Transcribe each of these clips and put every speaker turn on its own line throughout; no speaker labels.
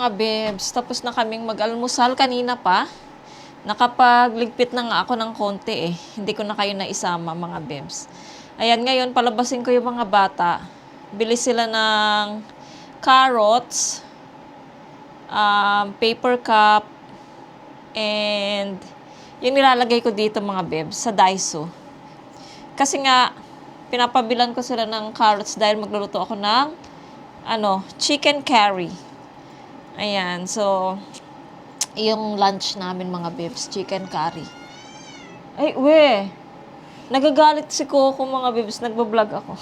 mga bebs, tapos na kaming mag-almusal kanina pa. Nakapagligpit na nga ako ng konti eh. Hindi ko na kayo naisama mga bebs. Ayan, ngayon palabasin ko yung mga bata. Bili sila ng carrots, paper cup, and yung nilalagay ko dito mga bebs sa Daiso. Kasi nga, pinapabilan ko sila ng carrots dahil magluluto ako ng chicken curry. Ayan, so yung lunch namin mga bebs, chicken curry. Ay, nagagalit si Coco mga bebs, nagbablog ako.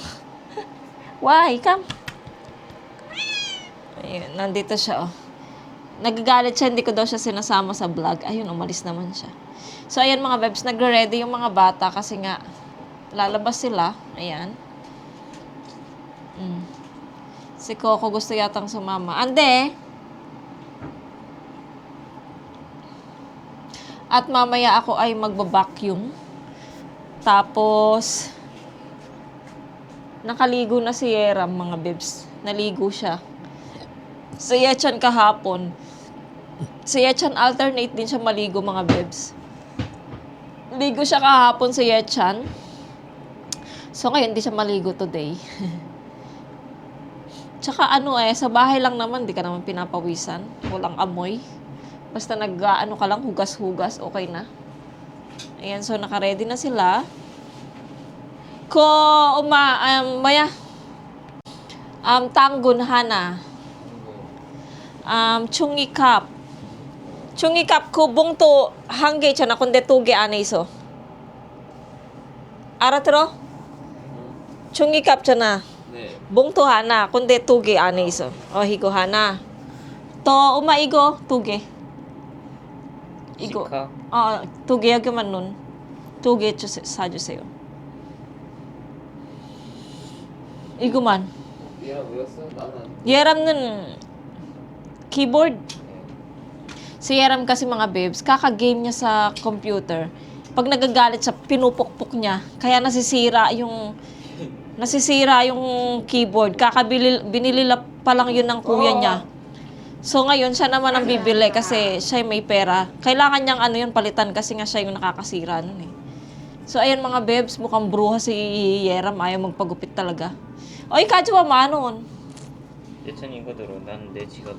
Why? Come. Ayun, nandito siya, oh. Nagagalit siya, hindi ko daw siya sinasama sa vlog. Ayun, umalis naman siya. So, ayan mga bebs, nagre-ready yung mga bata kasi nga, lalabas sila. Ayan. Si Coco gusto yatang sumama. Ande! At mamaya ako ay magbabacuum. Tapos, nakaligo na si Yeram, mga bebs. Naligo siya. Si Yechan kahapon. Si Yechan alternate din siya maligo, mga bebs. Ligo siya kahapon si Yechan. So, ngayon hindi siya maligo today. Tsaka sa bahay lang naman, di ka naman pinapawisan. Walang amoy. Basta ka lang, hugas-hugas, okay na. Ayan, so naka-ready na sila. Tanggun hana. Chungikap. Chungikap kubong to hangge chana konde tuge ane iso. 알아들어? Chungikap chana.
네.
봉투 하나, 근데 2개 안에 있어. 이거 하나. 또 엄마 이거 2개. 이거.
시카?
2개 여기만 넣은. 2개 사주세요. 이거만.
얘랑 외웠어? 나는.
Yeram는 keyboard. Si Yeram kasi mga bebs, kaka-game niya sa computer. Pag nagagalit siya, pinupukpuk niya. Kaya nasisira yung keyboard. Binili pa lang yun ng kuya niya. So ngayon, siya naman ang bibili kasi siya may pera. Kailangan niyang yun, palitan kasi nga siya yung nakakasira nun eh. So ayan mga bebs, mukhang bruha si Yeram. Ayaw magpagupit talaga. Oy, kajiwa manon.
예찬이 이거 들어. 난 내 지갑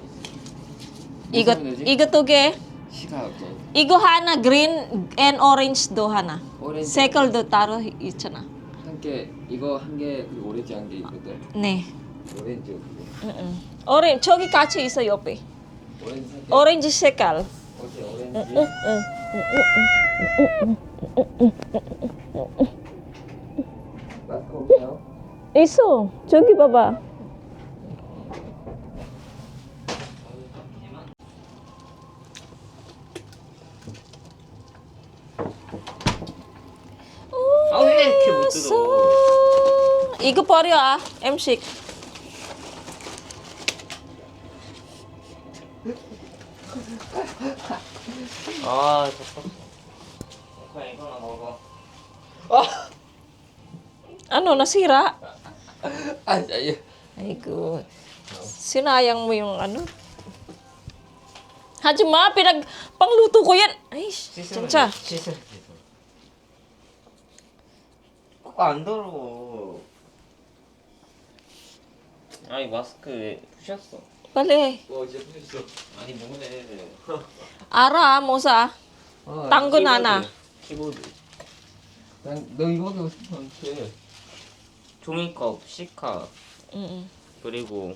있어.
이거 2개.
시각 또.
이거 하나 green and orange do 하나.
오렌지.
색깔도 따로 있잖아.
한 개, 이거 한 개, 그리고 오렌지 한 개 있거든.
네.
오렌지 그거.
오렌지 저기 같이 있어 옆에.
오렌지 한 개.
오렌지 색깔.
오케이, 오렌지. 마스크 없나요?
있어. 저기 봐봐.
아, 왜 이렇게 못 뜯어?
이거 버려, 음식.
아, 좋다. 그냥 이거나 먹어.
Nasira?
아니.
Aigo. Sinayang mo yung Hajima, pangluto ko yan. Ay, 진짜.
씻어. 안 더러워. 아니 마스크 왜 부셨어?
빨리.
이제 부셨어. 아니 뭐네.
알아, 모사. 당근 하나.
키보드. 너 이거 하고 싶었는데. 종이컵, 시카,
응.
그리고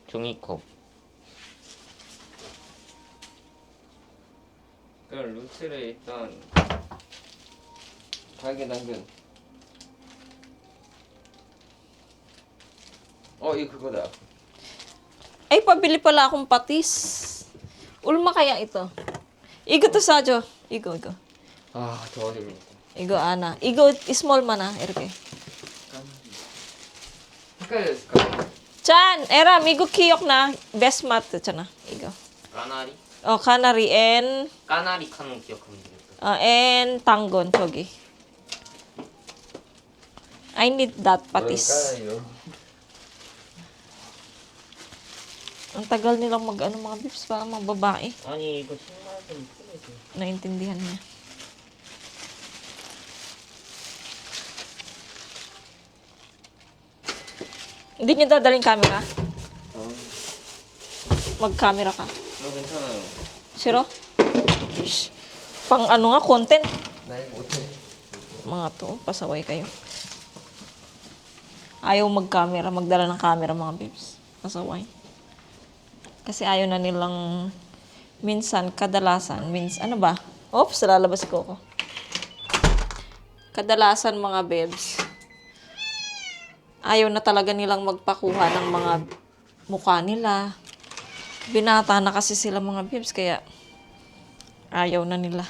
종이컵. 그럼 루트를 일단 당근. 이거 그거다.
Ay, pabili pala akong patis. Ulma kaya ito. Igo to Sajo. Igo.
아, 더 어렵네.
Igo, Ana. Igo, small man 이렇게.
헷갈렸을까?
Chan, Eram, igo kiyok na. Best mat, Chana. Igo.
까나리?
Canary and,
까나리 카는 기억하면 되겠다.
and tanggon, 저기. I need that patis. Ang tagal nilang mag-ano mga bibs para mga babae.
아니, 이거 10만 원 끊어야지.
Naintindihan niya. Hindi niya dadaling camera? Mag-camera ka.
괜찮아요.
Siro? Ish. Pang ano nga, content.
나 이거 못해.
Mga to, pasaway kayo. Ayaw mag-camera, magdala ng camera mga bibs. Pasaway. Kasi ayaw na nilang minsan, kadalasan, ano ba? Oops, lalabas si Coco. Kadalasan mga bibs, ayaw na talaga nilang magpakuha ng mga mukha nila. Binata na kasi sila mga bibs, kaya ayaw na nila.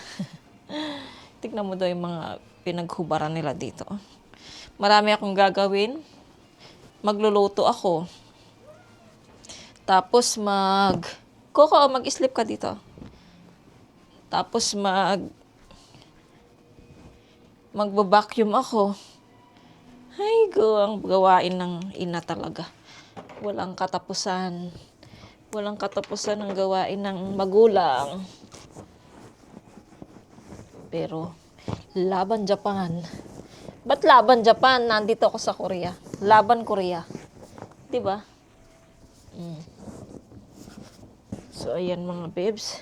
Tignan mo daw yung mga pinaghubaran nila dito. Marami akong gagawin. Magluluto ako. Tapos Coco, mag-sleep ka dito. Tapos magbabacuum ako. Ay, ang gawain ng ina talaga. Walang katapusan. Walang katapusan ng gawain ng magulang. Pero, laban Japan. Ba't laban Japan? Nandito ako sa Korea. Laban Korea. Diba? So, ayan mga babes.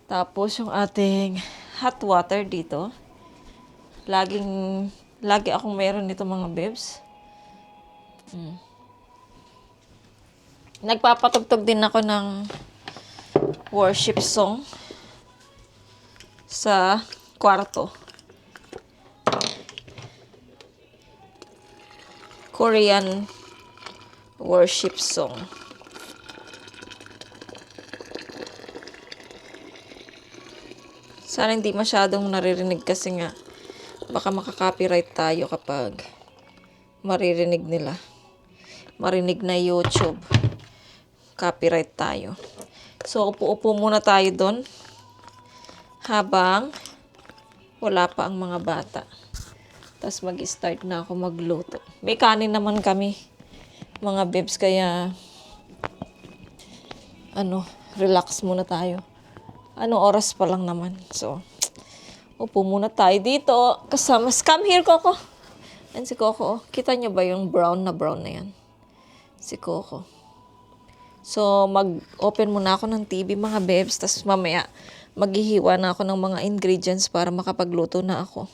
Tapos, yung ating hot water dito. Lagi akong meron nito mga babes. Nagpapatugtog din ako ng worship song sa kwarto. Korean worship song. Sana hindi masyadong naririnig kasi nga baka makaka-copyright tayo kapag maririnig nila. Marinig na YouTube. Copyright tayo. So, upo-upo muna tayo doon habang wala pa ang mga bata. Tapos mag-start na ako magluto. May kanin naman kami, mga bebs, kaya relax muna tayo. Oras pa lang naman. So, upo muna tayo dito. Kasama, come here, Coco. Yan si Coco. Kita niyo ba yung brown na yan? Si Coco. So, mag-open muna ako ng TV, mga bebs. Tapos mamaya, maghihiwa na ako ng mga ingredients para makapagluto na ako.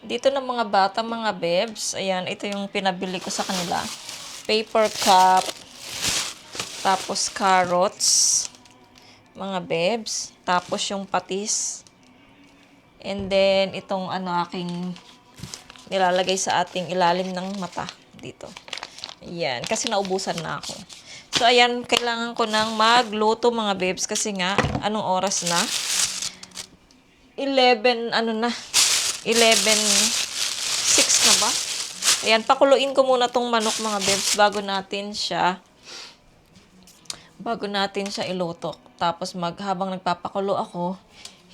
Dito ng mga bata, mga bebs. Ayan, ito yung pinabili ko sa kanila. Paper cup. Tapos carrots. Mga bebs. Tapos yung patis. And then, itong aking nilalagay sa ating ilalim ng mata. Dito. Ayan, kasi naubusan na ako. So, ayan, kailangan ko nang magluto, mga bebs. Kasi nga, anong oras na? 11:06 na ba? Ayan, pakuluin ko muna tong manok, mga bebs, bago natin siya iluto. Tapos habang nagpapakulo ako,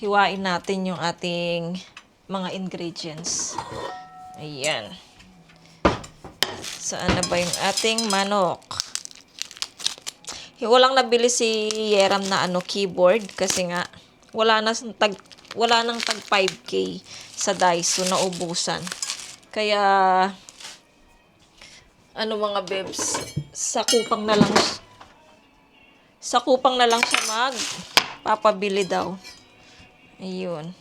hiwain natin yung ating mga ingredients. Ayan. Saan na ba yung ating manok? Walang nabili si Yeram na keyboard kasi nga wala nang tag 5K sa Daiso, naubusan. Kaya mga bebs, sa kupang na lang siya magpapabili daw. Ayun.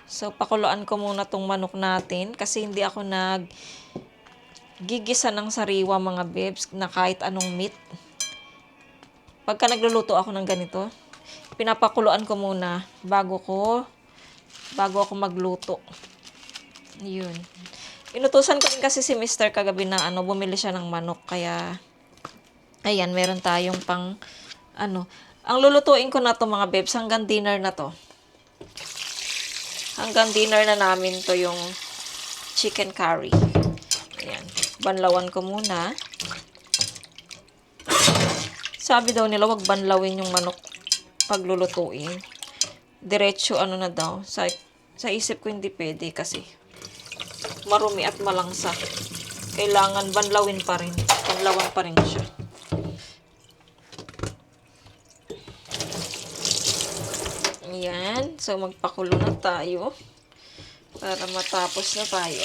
So, pakuluan ko muna tong manok natin kasi hindi ako gigisa ng sariwa, mga bebs, na kahit anong meat. Pagka nagluluto ako ng ganito, pinapakuluan ko muna bago ako magluto. Yun. Inutusan ko rin kasi si Mr. kagabi na bumili siya ng manok. Kaya, ayan, meron tayong pang, ang lulutuin ko na to, mga bebs, hanggang dinner na to. Hanggang dinner na namin to yung chicken curry. Ayan. Banlawan ko muna. Sabi daw nila, wag banlawin yung manok paglulutuin. Diretso na daw. Sa isip ko hindi pwede kasi marumi at malangsa. Kailangan banlawin pa rin. Banlawan pa rin siya. So, magpakulo na tayo para matapos na tayo.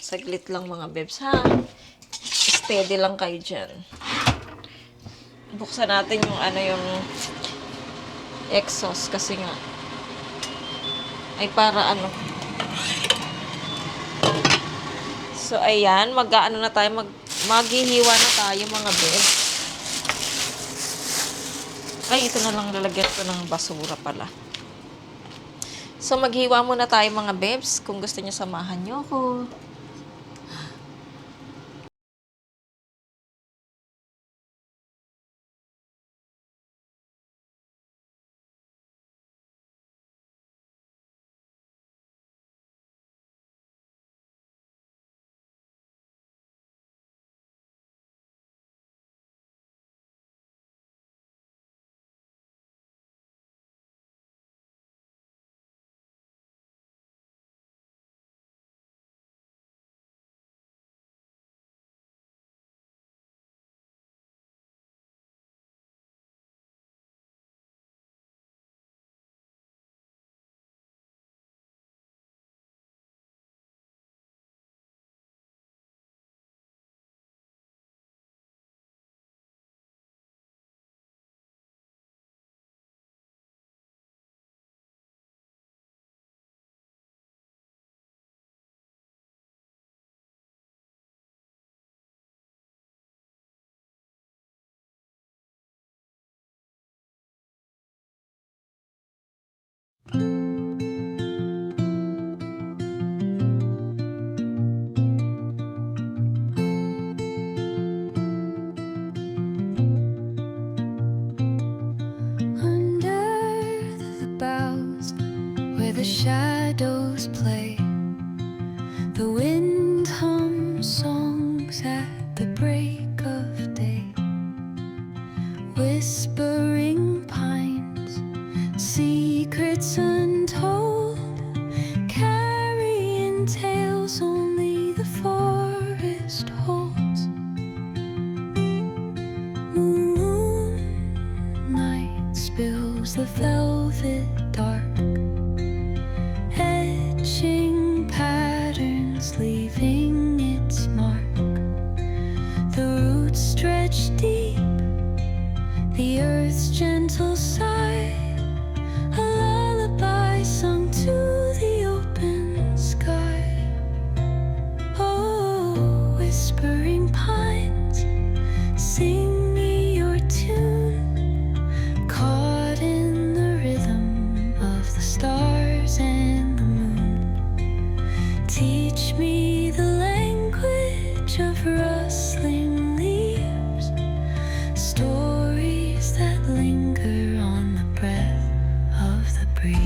Saglit lang mga bebs, ha? Steady lang kayo dyan. Buksan natin yung yung exhaust kasi nga ay para So, ayan, maghihiwa na tayo mga bebs. Ay, ito na lang lalagyan ko ng basura pala. So, maghiwa muna tayo mga bebs. Kung gusto niyo, samahan niyo ako.
The shadows play, the wind hums songs at the break of day. Whispering pines, secrets untold, carrying tales only the forest holds. Moonlight spills the velvet dark, etching patterns, leaving its mark. The roots stretch deep, the earth's gentle sigh, a lullaby sung to the open sky. Oh, whispering pines, sing me your tune, caught in the rhythm of the stars and the moon. Teach me the language of rustling leaves, stories that linger on the breath of the breeze.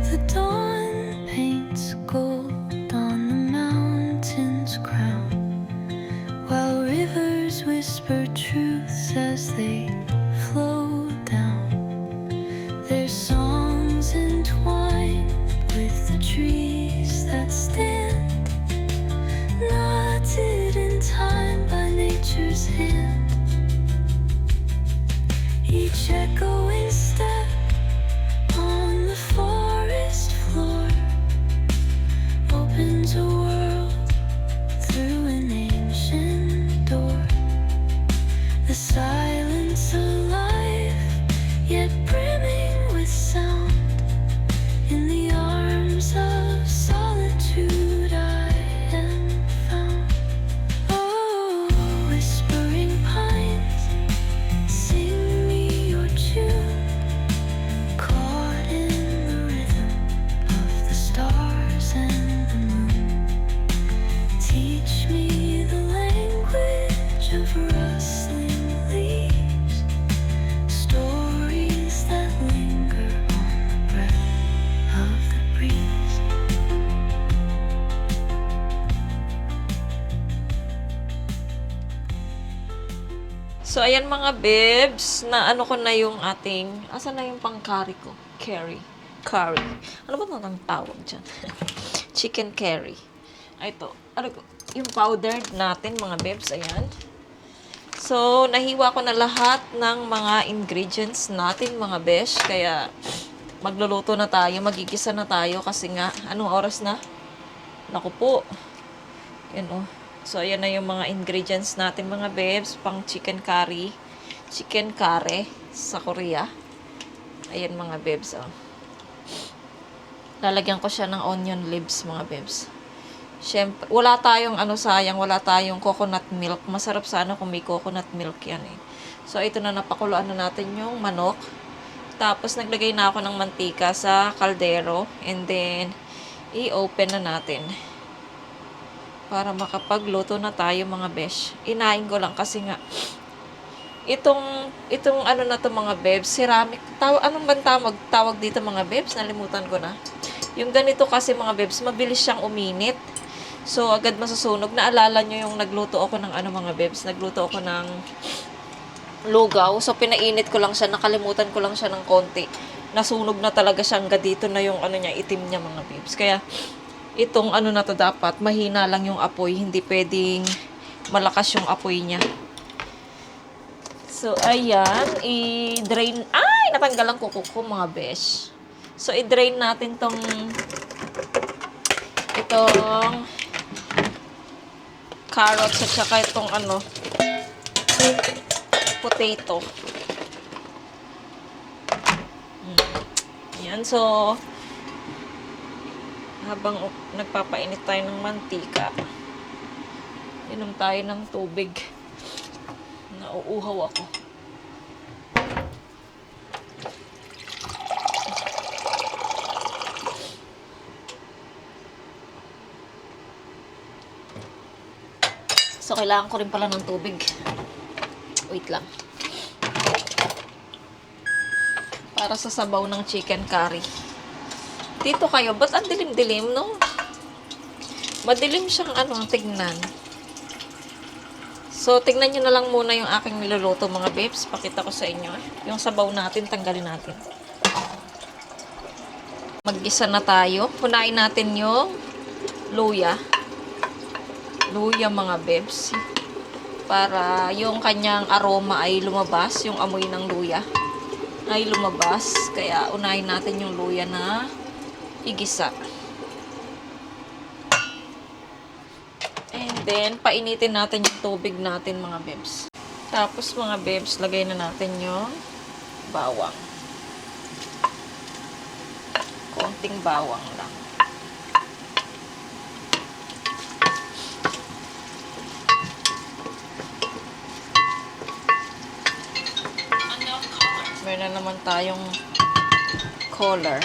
The dawn paints gold on the mountain's crown, while rivers whisper truths as they flow down. Their songs entwined with the trees that stand, knotted in time by nature's hand. Each echoing step on the forest floor opens a world through an ancient door. The silence alive, yet brimming with sound. In the arms of solitude I am found. Oh, whispering pines, sing me your tune, caught in the rhythm of the stars and the moon. Teach me the language of rustling leaves, stories that linger on the breath of the breeze.
So, ayan mga bebs, na ko na yung ating, asan na yung pang-curry ko? Curry. curry. Ano ba ang tawag dyan? Chicken curry. Ay, ito. Ano ko? Yung powdered natin, mga bebs. Ayan. So, nahiwa ko na lahat ng mga ingredients natin, mga besh. Kaya, magluluto na tayo. Magigisa na tayo. Kasi nga, anong oras na? Naku po. Yan o. So, ayan na yung mga ingredients natin, mga bebs. Pang chicken curry. Chicken curry sa Korea. Ayan, mga bebs. Oh. Lalagyan ko siya ng onion leaves, mga bebs. Siyempre, wala tayong sayang, wala tayong coconut milk. Masarap sana kung may coconut milk yan eh. So, ito na, napakuluan na natin yung manok. Tapos, naglagay na ako ng mantika sa kaldero. And then, i-open na natin. Para makapagluto na tayo, mga besh. Inain ko lang kasi nga, itong ano na to, mga bebs, ceramic. Anong bang tawag dito, mga bebs? Nalimutan ko na. Yung ganito kasi, mga bebs, mabilis siyang uminit. So, agad masusunog. Naalala nyo yung nagluto ako ng mga bebs. Nagluto ako ng lugaw. So, pinainit ko lang siya. Nakalimutan ko lang siya ng konti. Nasunog na talaga siya. Hanggang dito na yung niya, itim niya, mga bebs. Kaya, itong na to dapat, mahina lang yung apoy. Hindi pwedeng malakas yung apoy niya. So, ayan. I-drain. Ay! Natanggalan ko kuko, mga besh. So, i-drain natin itong carrots at saka itong potato. Yan. So, habang nagpapainit tayo ng mantika, inom tayo ng tubig. Nauuhaw ako. So, kailangan ko rin pala ng tubig. Wait lang. Para sa sabaw ng chicken curry. Dito kayo, ba't ang dilim-dilim, no? Madilim siyang tignan. So, tignan nyo na lang muna yung aking niluluto, mga babes. Pakita ko sa inyo. Yung sabaw natin, tanggalin natin. Mag-gisa na tayo. Punain natin yung luya. Luya, mga bebs, para yung kanyang aroma ay lumabas, yung amoy ng luya ay lumabas. Kaya unahin natin yung luya na igisa. And then, painitin natin yung tubig natin, mga bebs. Tapos, mga bebs, lagay na natin yung bawang. Konting bawang lang. Meron na naman tayong color.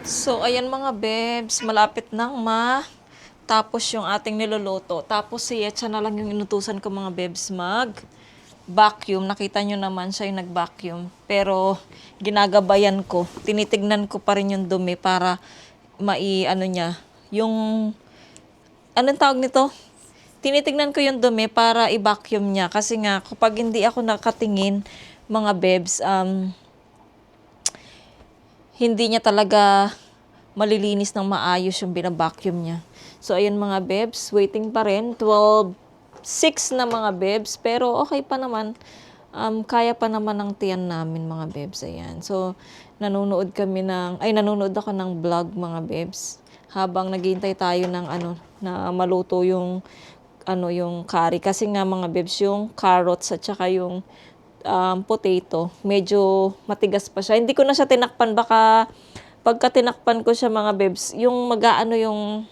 So, ayan mga bebs, malapit nang tapos yung ating niluluto. Tapos si Yetcha na lang yung inutusan ko mga bebs vacuum. Nakita nyo naman siya yung nag-vacuum. Pero ginagabayan ko. Tinitignan ko pa rin yung dumi para ano niya. Yung, anong tawag nito? Tinitignan ko yung dumi para i-vacuum niya. Kasi nga, kapag hindi ako nakatingin, mga bebs, hindi niya talaga malilinis ng maayos yung binabacuum niya. So, ayan mga bebs, waiting pa rin. 12:06 na mga bebs, pero okay pa naman. Kaya pa naman ng tiyan namin mga bebs. Ayan. So, nanonood ako ng vlog mga bebs. Habang naghihintay tayo ng na maluto yung yung curry. Kasi nga mga bebs, yung carrots at saka yung potato, medyo matigas pa siya. Hindi ko na siya tinakpan, baka pagka tinakpan ko siya mga bebs, yung yung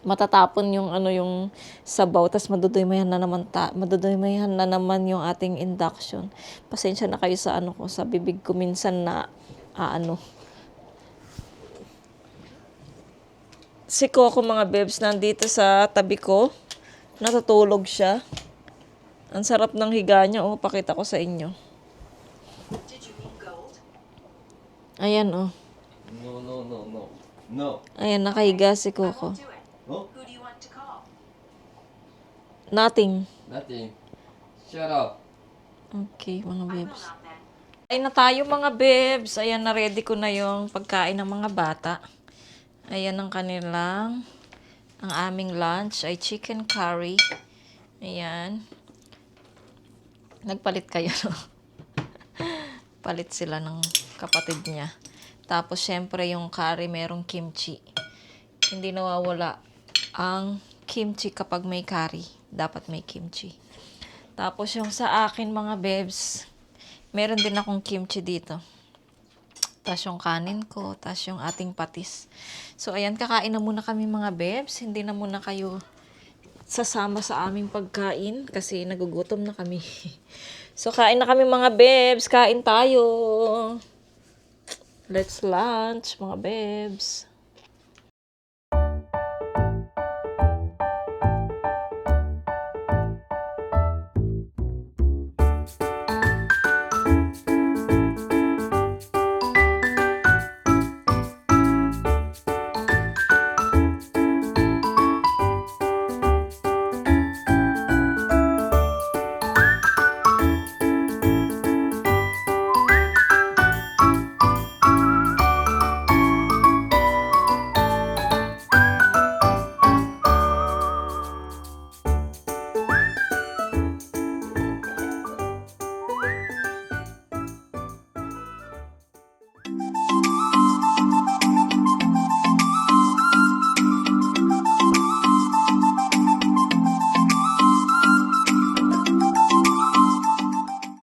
matatapon yung yung sabaw, tas maduduymayan na naman yung ating induction. Pasensya na kayo sa ko, sa bibig ko minsan na Si Coco mga bebs nandito sa tabi ko. Natutulog siya. Ang sarap ng higa niya. Pakita ko sa inyo. Ayan
No, no, no, no. No.
Ayan, nakahiga si Coco.
Oh?
Nothing.
Nothing. Shut up.
Okay, mga bebs. Kain na tayo mga bebs. Ayan, na-ready ko na yung pagkain ng mga bata. Ayan ang ang aming lunch ay chicken curry. Ayan. Nagpalit kayo, no? Palit sila ng kapatid niya. Tapos, syempre, yung curry, merong kimchi. Hindi nawawala ang kimchi kapag may curry. Dapat may kimchi. Tapos, yung sa akin, mga bebs, meron din akong kimchi dito. Tapos yung kanin ko, tapos yung ating patis. So, ayan, kakain na muna kami mga bebs. Hindi na muna kayo sasama sa aming pagkain kasi nagugutom na kami. So, kain na kami mga bebs. Kain tayo. Let's lunch, mga bebs.